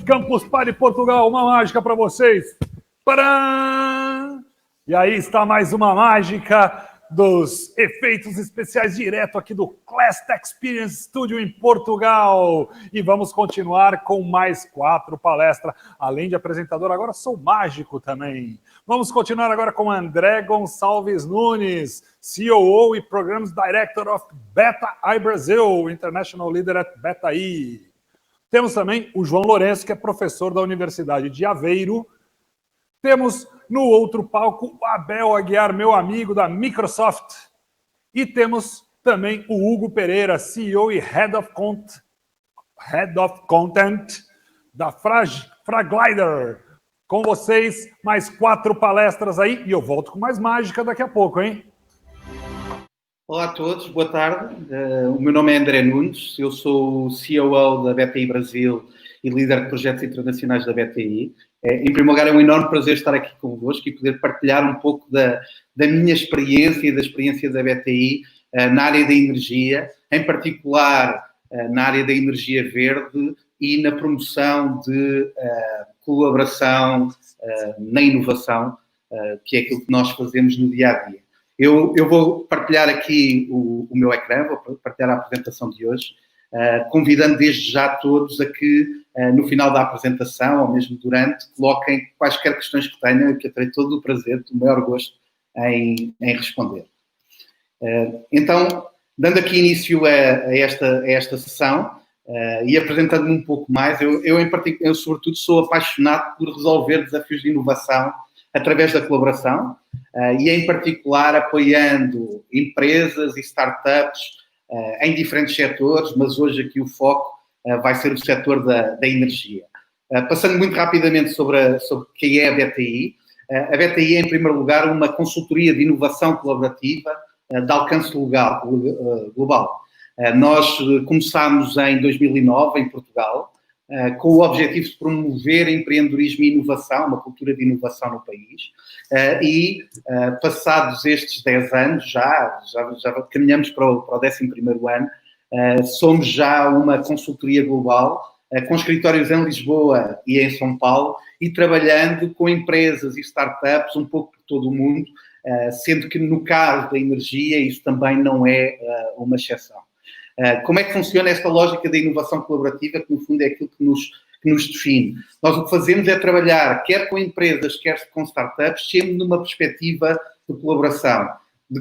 Campus Party Portugal, uma mágica para vocês. Tcharam! E aí está mais uma mágica dos efeitos especiais direto aqui do Class Experience Studio em Portugal. E vamos continuar com mais 4 palestras. Além de apresentador, agora sou mágico também. Vamos continuar agora com André Gonçalves Nunes, COO e Programs Director of Beta I Brasil, International Leader at Beta I. Temos também o João Lourenço, que é professor da Universidade de Aveiro. Temos no outro palco o Abel Aguiar, meu amigo da Microsoft. E temos também o Hugo Pereira, CEO e Head of Content da Fraglider. Com vocês, mais 4 palestras aí. E eu volto com mais mágica daqui a pouco, hein? Olá a todos, boa tarde. O meu nome é André Nunes, eu sou o COO da BTI Brasil e líder de projetos internacionais da BTI. Em primeiro lugar, é um enorme prazer estar aqui convosco e poder partilhar um pouco da minha experiência e da experiência da BTI na área da energia, em particular na área da energia verde e na promoção de colaboração na inovação, que é aquilo que nós fazemos no dia-a-dia. Eu vou partilhar aqui o meu ecrã, vou partilhar a apresentação de hoje, convidando desde já todos a que, no final da apresentação, ou mesmo durante, coloquem quaisquer questões que tenham e que eu terei todo o prazer, o maior gosto em responder. Então, dando aqui início a esta sessão e apresentando-me um pouco mais, eu sobretudo sou apaixonado por resolver desafios de inovação através da colaboração e, em particular, apoiando empresas e startups em diferentes setores, mas hoje aqui o foco vai ser o setor da energia. Passando muito rapidamente sobre quem é a BTI. A BTI é, em primeiro lugar, uma consultoria de inovação colaborativa de alcance global. Nós começámos em 2009, em Portugal, com o objetivo de promover empreendedorismo e inovação, uma cultura de inovação no país. Passados estes 10 anos, já caminhamos para o 11º ano, somos já uma consultoria global, com escritórios em Lisboa e em São Paulo, e trabalhando com empresas e startups um pouco por todo o mundo, sendo que no caso da energia isso também não é uma exceção. Como é que funciona esta lógica da inovação colaborativa, que no fundo é aquilo que nos define? Nós o que fazemos é trabalhar quer com empresas, quer com startups, sempre numa perspectiva de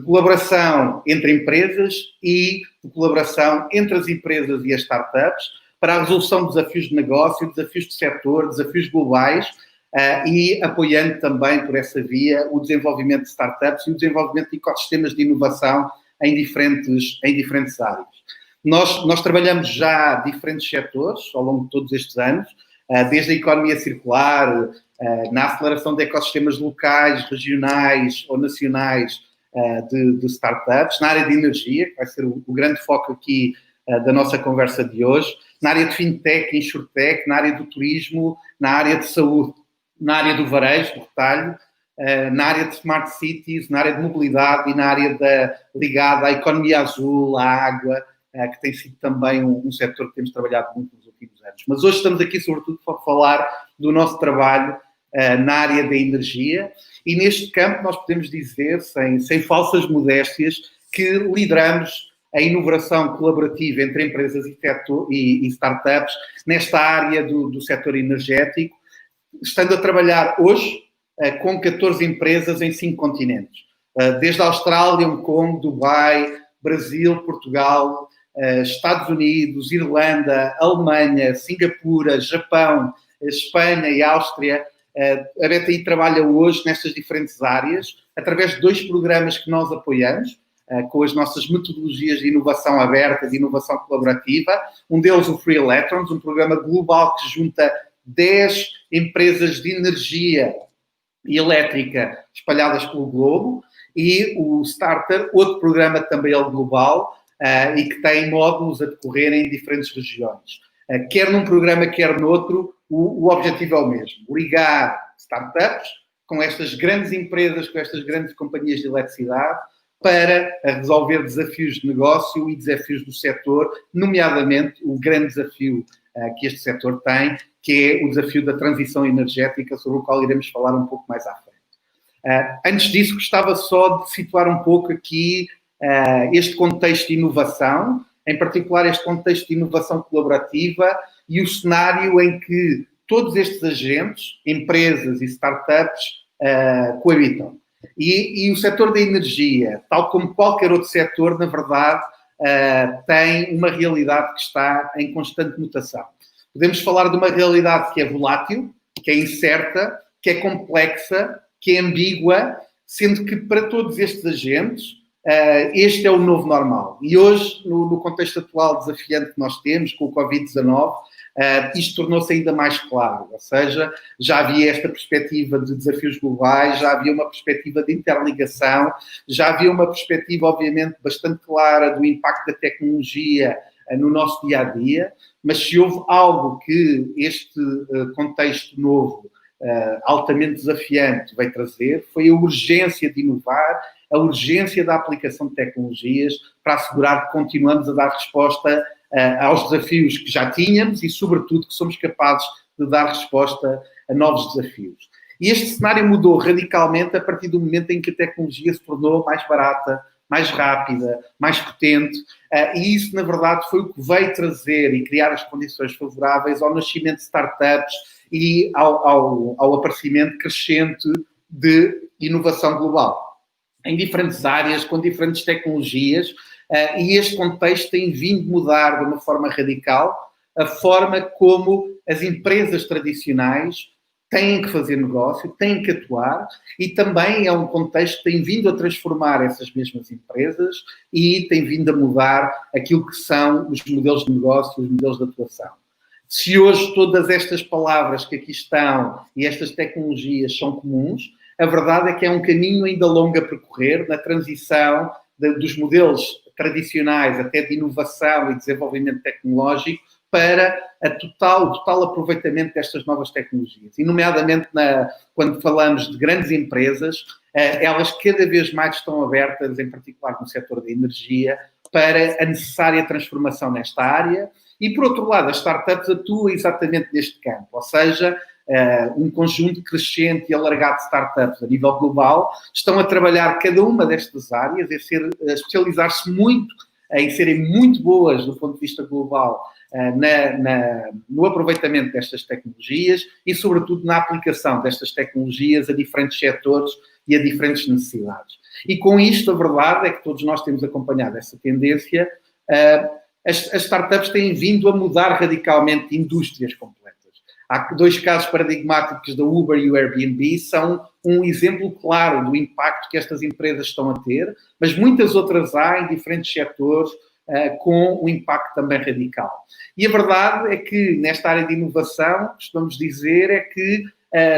colaboração entre empresas e de colaboração entre as empresas e as startups para a resolução de desafios de negócio, desafios de setor, desafios globais e apoiando também por essa via o desenvolvimento de startups e o desenvolvimento de ecossistemas de inovação em diferentes áreas. Nós trabalhamos já diferentes setores ao longo de todos estes anos, desde a economia circular, na aceleração de ecossistemas locais, regionais ou nacionais de startups, na área de energia, que vai ser o grande foco aqui da nossa conversa de hoje, na área de fintech, insurtech, na área do turismo, na área de saúde, na área do varejo, do retalho, na área de smart cities, na área de mobilidade e na área ligada à economia azul, à água, que tem sido também um setor que temos trabalhado muito nos últimos anos. Mas hoje estamos aqui, sobretudo, para falar do nosso trabalho na área da energia e neste campo nós podemos dizer, sem falsas modéstias, que lideramos a inovação colaborativa entre empresas e startups nesta área do setor energético, estando a trabalhar hoje com 14 empresas em 5 continentes. Desde a Austrália, Hong Kong, Dubai, Brasil, Portugal, Estados Unidos, Irlanda, Alemanha, Singapura, Japão, Espanha e Áustria. A BTI trabalha hoje nestas diferentes áreas através de 2 programas que nós apoiamos, com as nossas metodologias de inovação aberta, de inovação colaborativa. Um deles, o Free Electrons, um programa global que junta 10 empresas de energia e elétrica espalhadas pelo globo, e o Starter, outro programa também é global e que tem módulos a decorrer em diferentes regiões. Quer num programa, quer noutro, o objetivo é o mesmo: ligar startups com estas grandes empresas, com estas grandes companhias de eletricidade, para resolver desafios de negócio e desafios do setor, nomeadamente o grande desafio que este setor tem, que é o desafio da transição energética, sobre o qual iremos falar um pouco mais à frente. Antes disso, gostava só de situar um pouco aqui este contexto de inovação, em particular este contexto de inovação colaborativa e o cenário em que todos estes agentes, empresas e startups, coabitam. E o setor da energia, tal como qualquer outro setor, na verdade, tem uma realidade que está em constante mutação. Podemos falar de uma realidade que é volátil, que é incerta, que é complexa, que é ambígua, sendo que para todos estes agentes, este é o novo normal. E hoje, no contexto atual desafiante que nós temos, com o Covid-19, isto tornou-se ainda mais claro, ou seja, já havia esta perspectiva de desafios globais, já havia uma perspectiva de interligação, já havia uma perspectiva, obviamente, bastante clara do impacto da tecnologia no nosso dia-a-dia, mas se houve algo que este contexto novo, altamente desafiante, veio trazer, foi a urgência de inovar, a urgência da aplicação de tecnologias para assegurar que continuamos a dar resposta aos desafios que já tínhamos e, sobretudo, que somos capazes de dar resposta a novos desafios. E este cenário mudou radicalmente a partir do momento em que a tecnologia se tornou mais barata, mais rápida, mais potente, e isso, na verdade, foi o que veio trazer e criar as condições favoráveis ao nascimento de startups e ao aparecimento crescente de inovação global, em diferentes áreas, com diferentes tecnologias, e este contexto tem vindo mudar de uma forma radical a forma como as empresas tradicionais têm que fazer negócio, têm que atuar, e também é um contexto que tem vindo a transformar essas mesmas empresas e tem vindo a mudar aquilo que são os modelos de negócio, os modelos de atuação. Se hoje todas estas palavras que aqui estão e estas tecnologias são comuns, a verdade é que é um caminho ainda longo a percorrer na transição dos modelos tradicionais até de inovação e desenvolvimento tecnológico para o total aproveitamento destas novas tecnologias. E, nomeadamente, quando falamos de grandes empresas, elas cada vez mais estão abertas, em particular no setor da energia, para a necessária transformação nesta área. E, por outro lado, as startups atuam exatamente neste campo, ou seja, um conjunto crescente e alargado de startups a nível global estão a trabalhar cada uma destas áreas, a especializar-se muito, em serem muito boas do ponto de vista global no aproveitamento destas tecnologias e, sobretudo, na aplicação destas tecnologias a diferentes setores e a diferentes necessidades. E com isto, a verdade é que todos nós temos acompanhado essa tendência. As startups têm vindo a mudar radicalmente indústrias completas. Há dois casos paradigmáticos da Uber e o Airbnb, são um exemplo claro do impacto que estas empresas estão a ter, mas muitas outras há em diferentes setores com um impacto também radical. E a verdade é que nesta área de inovação, costumamos dizer, é que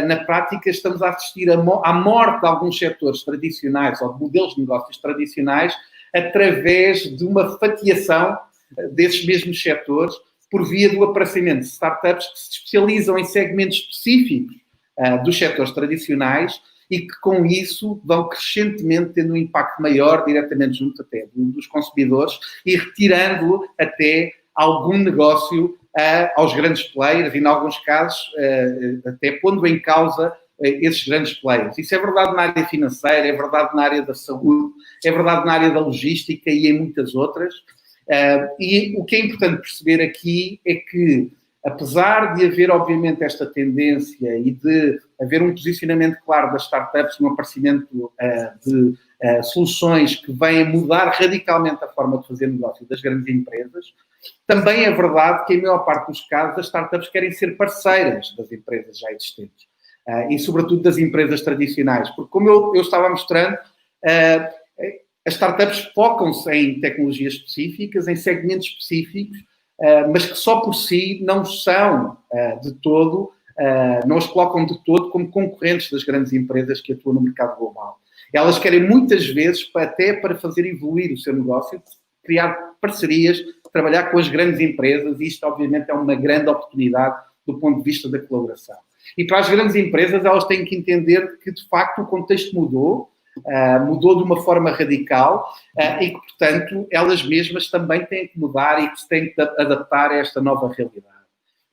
na prática estamos a assistir à morte de alguns setores tradicionais ou de modelos de negócios tradicionais através de uma fatiação desses mesmos setores por via do aparecimento de startups que se especializam em segmentos específicos dos setores tradicionais e que, com isso, vão crescentemente tendo um impacto maior diretamente junto até dos consumidores e retirando até algum negócio aos grandes players e, em alguns casos, até pondo em causa esses grandes players. Isso é verdade na área financeira, é verdade na área da saúde, é verdade na área da logística e em muitas outras. E o que é importante perceber aqui é que, apesar de haver, obviamente, esta tendência e de haver um posicionamento claro das startups no aparecimento de soluções que vêm a mudar radicalmente a forma de fazer negócio das grandes empresas, também é verdade que, em maior parte dos casos, as startups querem ser parceiras das empresas já existentes e, sobretudo, das empresas tradicionais. Porque, como eu estava mostrando, as startups focam-se em tecnologias específicas, em segmentos específicos, mas que só por si não são de todo, não as colocam de todo como concorrentes das grandes empresas que atuam no mercado global. Elas querem muitas vezes, até para fazer evoluir o seu negócio, criar parcerias, trabalhar com as grandes empresas, e isto obviamente é uma grande oportunidade do ponto de vista da colaboração. E para as grandes empresas, elas têm que entender que, de facto, o contexto mudou, mudou de uma forma radical e que, portanto, elas mesmas também têm que mudar e que se têm que adaptar a esta nova realidade.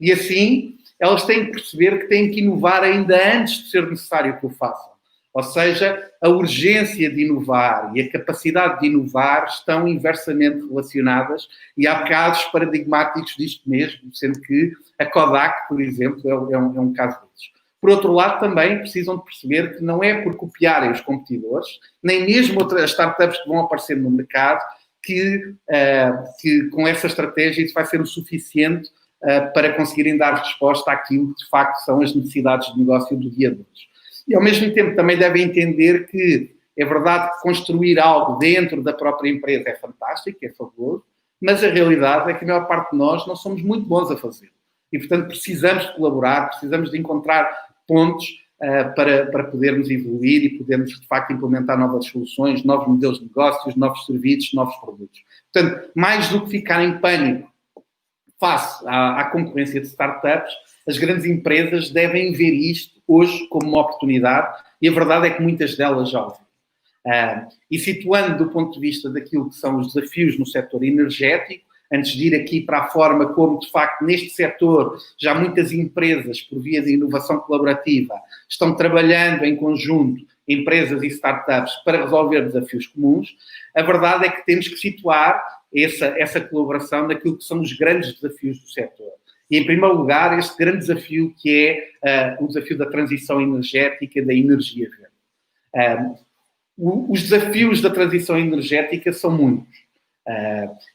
E assim, elas têm que perceber que têm que inovar ainda antes de ser necessário que o façam. Ou seja, a urgência de inovar e a capacidade de inovar estão inversamente relacionadas e há casos paradigmáticos disto mesmo, sendo que a Kodak, por exemplo, é um caso desses. Por outro lado, também precisam de perceber que não é por copiarem os competidores, nem mesmo outras startups que vão aparecer no mercado, que com essa estratégia isso vai ser o suficiente para conseguirem dar resposta àquilo que, de facto, são as necessidades de negócio do dia de hoje. E, ao mesmo tempo, também devem entender que é verdade que construir algo dentro da própria empresa é fantástico, é fabuloso, mas a realidade é que a maior parte de nós não somos muito bons a fazer. E, portanto, precisamos de colaborar, precisamos de encontrar pontos para podermos evoluir e podermos, de facto, implementar novas soluções, novos modelos de negócios, novos serviços, novos produtos. Portanto, mais do que ficar em pânico face à concorrência de startups, as grandes empresas devem ver isto hoje como uma oportunidade e a verdade é que muitas delas já o veem. E situando do ponto de vista daquilo que são os desafios no setor energético, antes de ir aqui para a forma como, de facto, neste setor já muitas empresas, por via de inovação colaborativa, estão trabalhando em conjunto, empresas e startups, para resolver desafios comuns, a verdade é que temos que situar essa colaboração naquilo que são os grandes desafios do setor. E, em primeiro lugar, este grande desafio que é o desafio da transição energética, da energia verde. Os desafios da transição energética são muitos.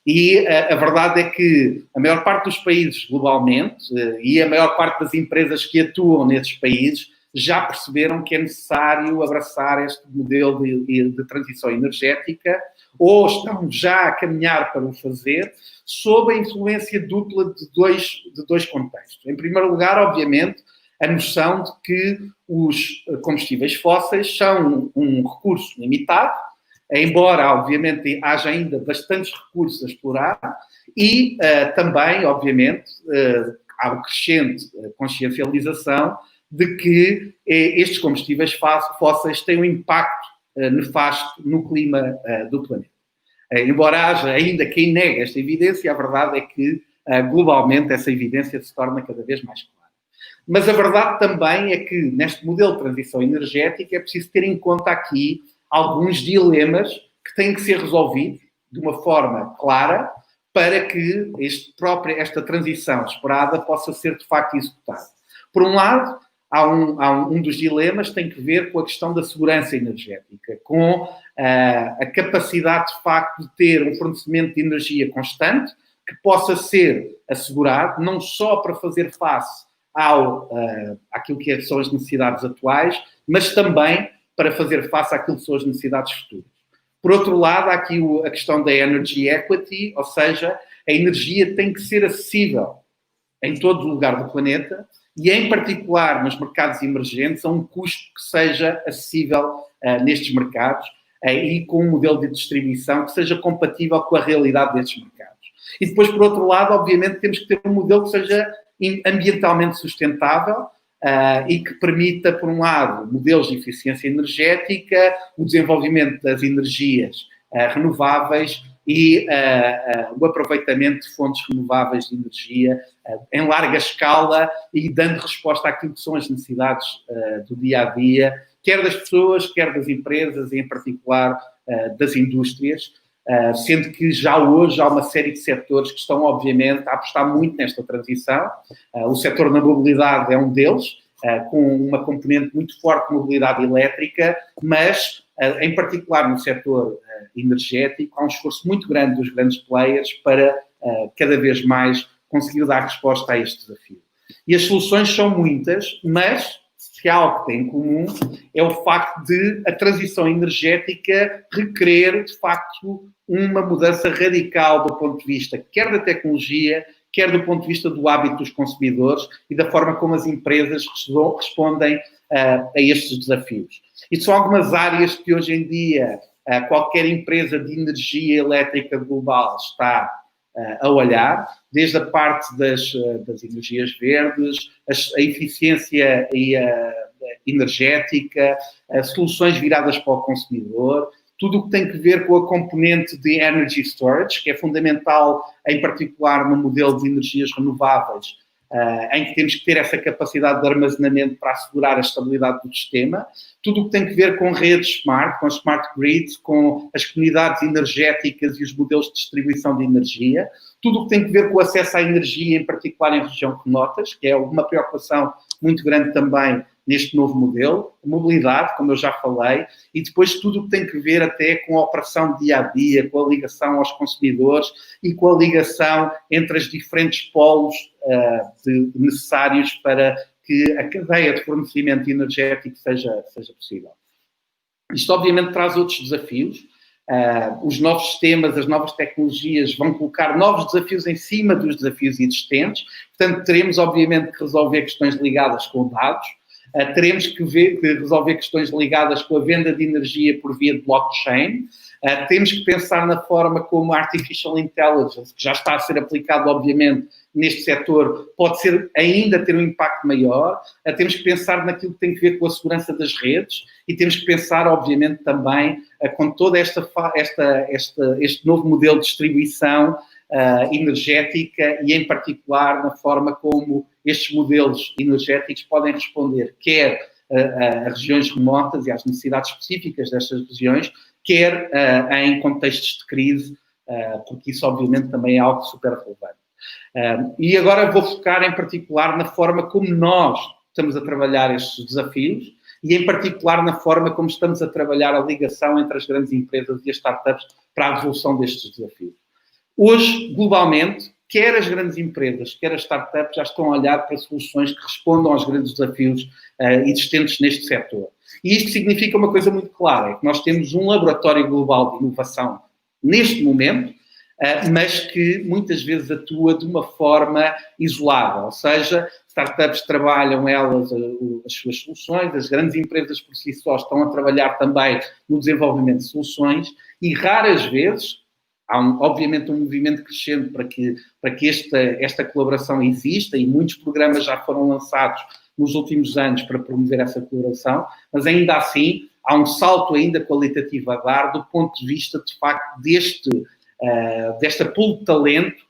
E a verdade é que a maior parte dos países globalmente e a maior parte das empresas que atuam nesses países já perceberam que é necessário abraçar este modelo de transição energética ou estão já a caminhar para o fazer sob a influência dupla de dois contextos. Em primeiro lugar, obviamente, a noção de que os combustíveis fósseis são um recurso limitado, embora, obviamente, haja ainda bastantes recursos a explorar e também, obviamente, há uma crescente consciencialização de que estes combustíveis fósseis têm um impacto nefasto no clima do planeta. Embora haja ainda quem negue esta evidência, a verdade é que, globalmente, essa evidência se torna cada vez mais clara. Mas a verdade também é que, neste modelo de transição energética, é preciso ter em conta aqui alguns dilemas que têm que ser resolvidos de uma forma clara para que esta transição esperada possa ser, de facto, executada. Por um lado, há um dos dilemas que tem que ver com a questão da segurança energética, com a capacidade, de facto, de ter um fornecimento de energia constante que possa ser assegurado, não só para fazer face àquilo que são as necessidades atuais, mas também para fazer face àquilo que são as necessidades futuras. Por outro lado, há aqui a questão da energy equity, ou seja, a energia tem que ser acessível em todo o lugar do planeta e, em particular, nos mercados emergentes, a um custo que seja acessível nestes mercados e com um modelo de distribuição que seja compatível com a realidade destes mercados. E depois, por outro lado, obviamente, temos que ter um modelo que seja ambientalmente sustentável e que permita, por um lado, modelos de eficiência energética, o desenvolvimento das energias renováveis e o aproveitamento de fontes renováveis de energia em larga escala e dando resposta àquilo que são as necessidades do dia-a-dia, quer das pessoas, quer das empresas e, em particular, das indústrias, sendo que já hoje há uma série de setores que estão, obviamente, a apostar muito nesta transição. O setor da mobilidade é um deles, com uma componente muito forte de mobilidade elétrica, mas, em particular no setor energético, há um esforço muito grande dos grandes players para, cada vez mais, conseguir dar resposta a este desafio. E as soluções são muitas, mas se há algo que tem em comum é o facto de a transição energética requerer, de facto, uma mudança radical do ponto de vista quer da tecnologia, quer do ponto de vista do hábito dos consumidores e da forma como as empresas respondem a estes desafios. E são algumas áreas que hoje em dia qualquer empresa de energia elétrica global está a olhar, desde a parte das energias verdes, a eficiência energética, soluções viradas para o consumidor, tudo o que tem que ver com a componente de energy storage, que é fundamental, em particular no modelo de energias renováveis, em que temos que ter essa capacidade de armazenamento para assegurar a estabilidade do sistema, tudo o que tem que ver com redes smart, com as smart grids, com as comunidades energéticas e os modelos de distribuição de energia, tudo o que tem que ver com o acesso à energia, em particular em regiões remotas, que é uma preocupação muito grande também neste novo modelo, mobilidade, como eu já falei, e depois tudo o que tem que ver até com a operação dia-a-dia, com a ligação aos consumidores e com a ligação entre os diferentes polos necessários para que a cadeia de fornecimento energético seja possível. Isto, obviamente, traz outros desafios. Os novos sistemas, as novas tecnologias vão colocar novos desafios em cima dos desafios existentes. Portanto, teremos, obviamente, que resolver questões ligadas com dados. Teremos que resolver questões ligadas com a venda de energia por via de blockchain. Temos que pensar na forma como a Artificial Intelligence, que já está a ser aplicado, obviamente, neste setor, pode ainda ter um impacto maior. Temos que pensar naquilo que tem que ver com a segurança das redes e temos que pensar, obviamente, também com todo este novo modelo de distribuição energética e, em particular, na forma como estes modelos energéticos podem responder quer a regiões remotas e às necessidades específicas destas regiões, quer em contextos de crise, porque isso, obviamente, também é algo super relevante. E agora vou focar, em particular, na forma como nós estamos a trabalhar estes desafios e, em particular, na forma como estamos a trabalhar a ligação entre as grandes empresas e as startups para a resolução destes desafios. Hoje, globalmente, quer as grandes empresas, quer as startups já estão a olhar para soluções que respondam aos grandes desafios existentes neste setor. E isto significa uma coisa muito clara, é que nós temos um laboratório global de inovação neste momento, mas que muitas vezes atua de uma forma isolada, ou seja, startups trabalham elas as suas soluções, as grandes empresas por si só estão a trabalhar também no desenvolvimento de soluções e raras vezes há, obviamente, um movimento crescente para que esta colaboração exista e muitos programas já foram lançados nos últimos anos para promover essa colaboração, mas ainda assim há um salto ainda qualitativo a dar do ponto de vista, de facto, desta pool de talento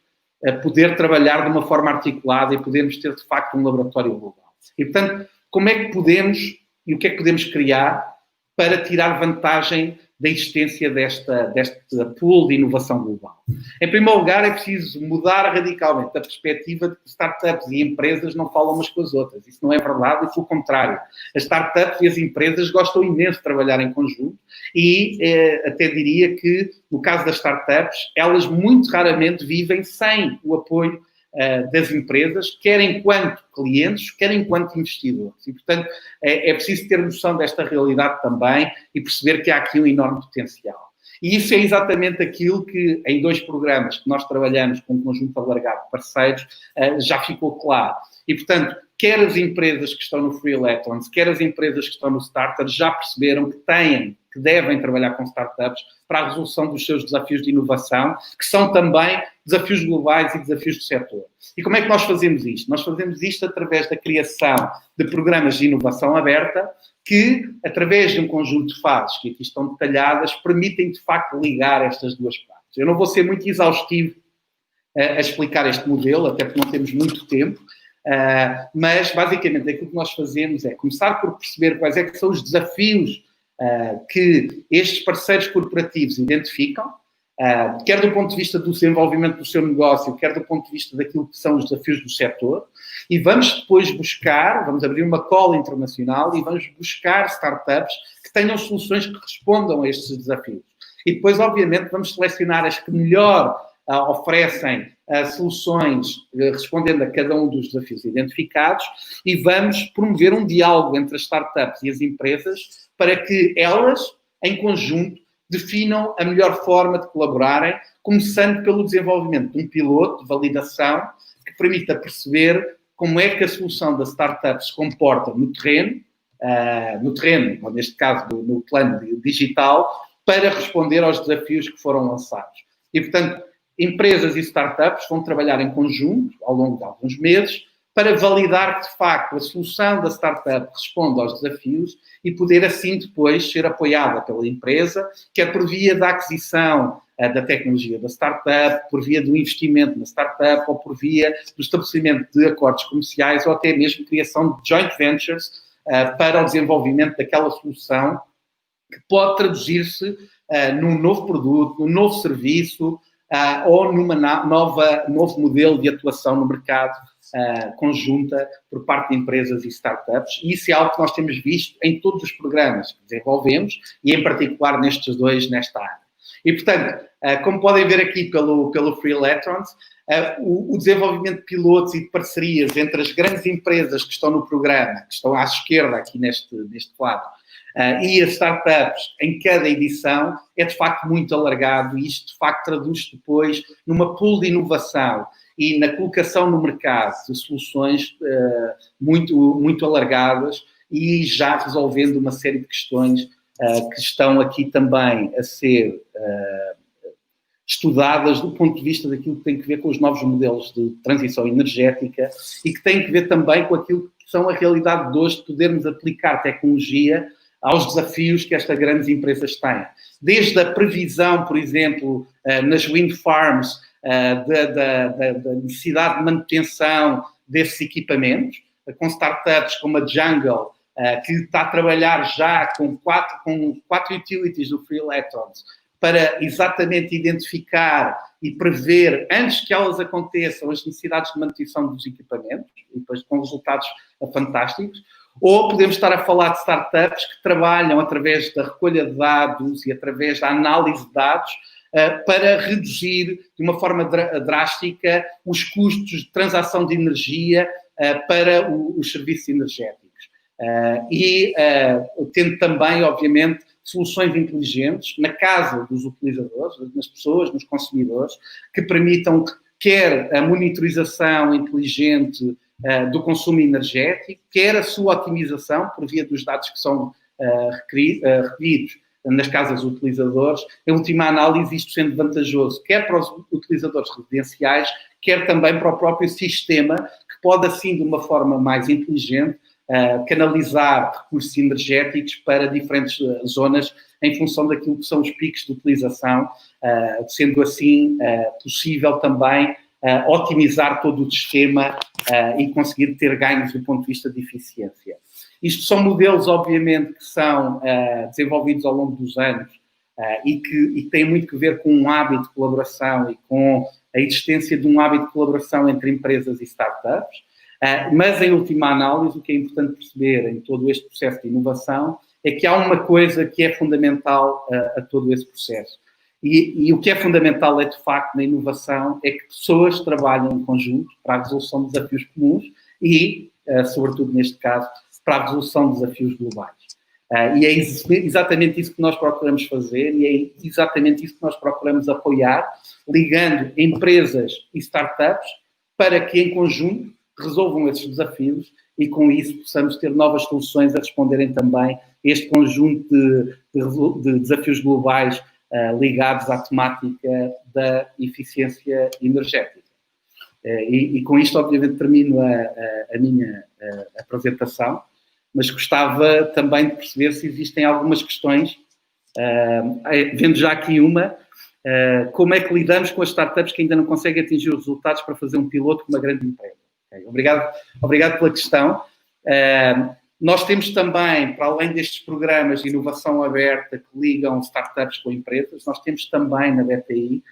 a poder trabalhar de uma forma articulada e podermos ter, de facto, um laboratório global. E, portanto, como é que podemos e o que é que podemos criar para tirar vantagem da existência desta pool de inovação global? Em primeiro lugar, é preciso mudar radicalmente a perspectiva de que startups e empresas não falam umas com as outras. Isso não é verdade, e pelo contrário. As startups e as empresas gostam imenso de trabalhar em conjunto e até diria que, no caso das startups, elas muito raramente vivem sem o apoio das empresas, quer enquanto clientes, quer enquanto investidores. E, portanto, é preciso ter noção desta realidade também e perceber que há aqui um enorme potencial. E isso é exatamente aquilo que, em 2 programas que nós trabalhamos com um conjunto alargado de parceiros, já ficou claro. E, portanto, quer as empresas que estão no Free Electrons, quer as empresas que estão no Starter, já perceberam que devem trabalhar com startups para a resolução dos seus desafios de inovação, que são também desafios globais e desafios do setor. E como é que nós fazemos isto? Nós fazemos isto através da criação de programas de inovação aberta que, através de um conjunto de fases que aqui estão detalhadas, permitem, de facto, ligar estas duas partes. Eu não vou ser muito exaustivo a explicar este modelo, até porque não temos muito tempo, mas, basicamente, aquilo que nós fazemos é começar por perceber quais é que são os desafios que estes parceiros corporativos identificam, quer do ponto de vista do desenvolvimento do seu negócio, quer do ponto de vista daquilo que são os desafios do setor, e vamos depois vamos abrir uma call internacional e vamos buscar startups que tenham soluções que respondam a estes desafios. E depois, obviamente, vamos selecionar as que melhor oferecem soluções respondendo a cada um dos desafios identificados e vamos promover um diálogo entre as startups e as empresas para que elas, em conjunto, definam a melhor forma de colaborarem, começando pelo desenvolvimento de um piloto de validação que permita perceber como é que a solução da startup se comporta no terreno, ou neste caso no plano digital, para responder aos desafios que foram lançados. E, portanto, empresas e startups vão trabalhar em conjunto ao longo de alguns meses para validar que, de facto, a solução da startup responde aos desafios e poder, assim, depois ser apoiada pela empresa, quer por via da aquisição da tecnologia da startup, por via do investimento na startup ou por via do estabelecimento de acordos comerciais ou até mesmo criação de joint ventures para o desenvolvimento daquela solução que pode traduzir-se num novo produto, num novo serviço ou numa novo modelo de atuação no mercado conjunta por parte de empresas e startups. E isso é algo que nós temos visto em todos os programas que desenvolvemos e, em particular, nestes dois, nesta área. E, portanto, como podem ver aqui pelo Free Electrons, o desenvolvimento de pilotos e de parcerias entre as grandes empresas que estão no programa, que estão à esquerda aqui neste quadro, e as startups em cada edição é de facto muito alargado e isto de facto traduz depois numa pool de inovação e na colocação no mercado de soluções muito alargadas e já resolvendo uma série de questões que estão aqui também a ser estudadas do ponto de vista daquilo que tem que ver com os novos modelos de transição energética e que tem que ver também com aquilo que são a realidade de hoje de podermos aplicar tecnologia aos desafios que estas grandes empresas têm. Desde a previsão, por exemplo, nas wind farms, da necessidade de manutenção desses equipamentos, com startups como a Jungle, que está a trabalhar já com quatro utilities do Free Electrons para exatamente identificar e prever, antes que elas aconteçam, as necessidades de manutenção dos equipamentos, e depois com resultados fantásticos. Ou podemos estar a falar de startups que trabalham através da recolha de dados e através da análise de dados para reduzir de uma forma drástica os custos de transação de energia para os serviços energéticos. Tendo também, obviamente, soluções inteligentes na casa dos utilizadores, nas pessoas, nos consumidores, que permitam quer a monitorização inteligente do consumo energético, quer a sua otimização por via dos dados que são requeridos nas casas dos utilizadores. Em última análise, isto sendo vantajoso quer para os utilizadores residenciais, quer também para o próprio sistema, que pode, assim, de uma forma mais inteligente, canalizar recursos energéticos para diferentes zonas em função daquilo que são os picos de utilização, sendo assim possível também otimizar todo o sistema e conseguir ter ganhos do ponto de vista de eficiência. Isto são modelos, obviamente, que são desenvolvidos ao longo dos anos e que têm muito que ver com um hábito de colaboração e com a existência de um hábito de colaboração entre empresas e startups. Mas, em última análise, o que é importante perceber em todo este processo de inovação é que há uma coisa que é fundamental a todo esse processo. E o que é fundamental é, de facto, na inovação, é que pessoas trabalham em conjunto para a resolução de desafios comuns e, sobretudo neste caso, para a resolução de desafios globais. E é exatamente isso que nós procuramos fazer e é exatamente isso que nós procuramos apoiar, ligando empresas e startups para que, em conjunto, resolvam esses desafios e, com isso, possamos ter novas soluções a responderem também a este conjunto de desafios globais ligados à temática da eficiência energética. E com isto, obviamente, termino a minha apresentação, mas gostava também de perceber se existem algumas questões, vendo já aqui uma, como é que lidamos com as startups que ainda não conseguem atingir os resultados para fazer um piloto com uma grande empresa. Okay. Obrigado pela questão. Nós temos também, para além destes programas de inovação aberta que ligam startups com empresas, nós temos também na BPI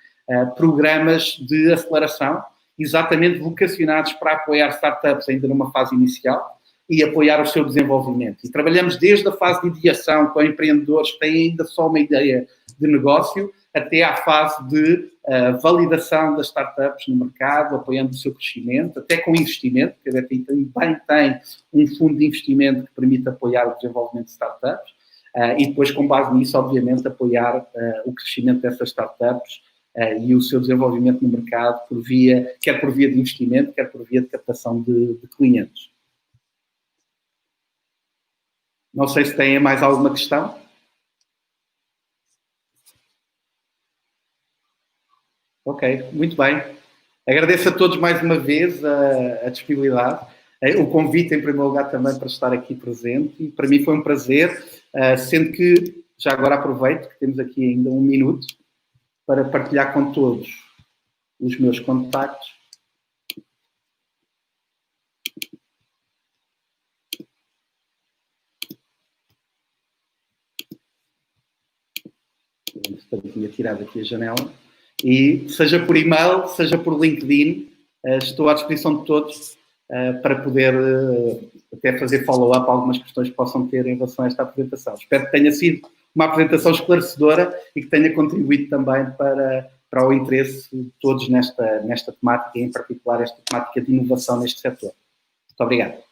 programas de aceleração, exatamente vocacionados para apoiar startups ainda numa fase inicial e apoiar o seu desenvolvimento. E trabalhamos desde a fase de ideação com empreendedores que têm ainda só uma ideia de negócio, até à fase de validação das startups no mercado, apoiando o seu crescimento, até com investimento, porque a BPI também tem um fundo de investimento que permite apoiar o desenvolvimento de startups, e depois, com base nisso, obviamente, apoiar o crescimento dessas startups e o seu desenvolvimento no mercado, quer por via de investimento, quer por via de captação de clientes. Não sei se têm mais alguma questão. Ok, muito bem. Agradeço a todos mais uma vez a disponibilidade, o convite em primeiro lugar também para estar aqui presente, e para mim foi um prazer, sendo que, já agora aproveito que temos aqui ainda 1 minuto para partilhar com todos os meus contactos. Tinha tirado aqui a janela. E seja por e-mail, seja por LinkedIn, estou à disposição de todos para poder até fazer follow-up a algumas questões que possam ter em relação a esta apresentação. Espero que tenha sido uma apresentação esclarecedora e que tenha contribuído também para o interesse de todos nesta temática, e em particular esta temática de inovação neste setor. Muito obrigado.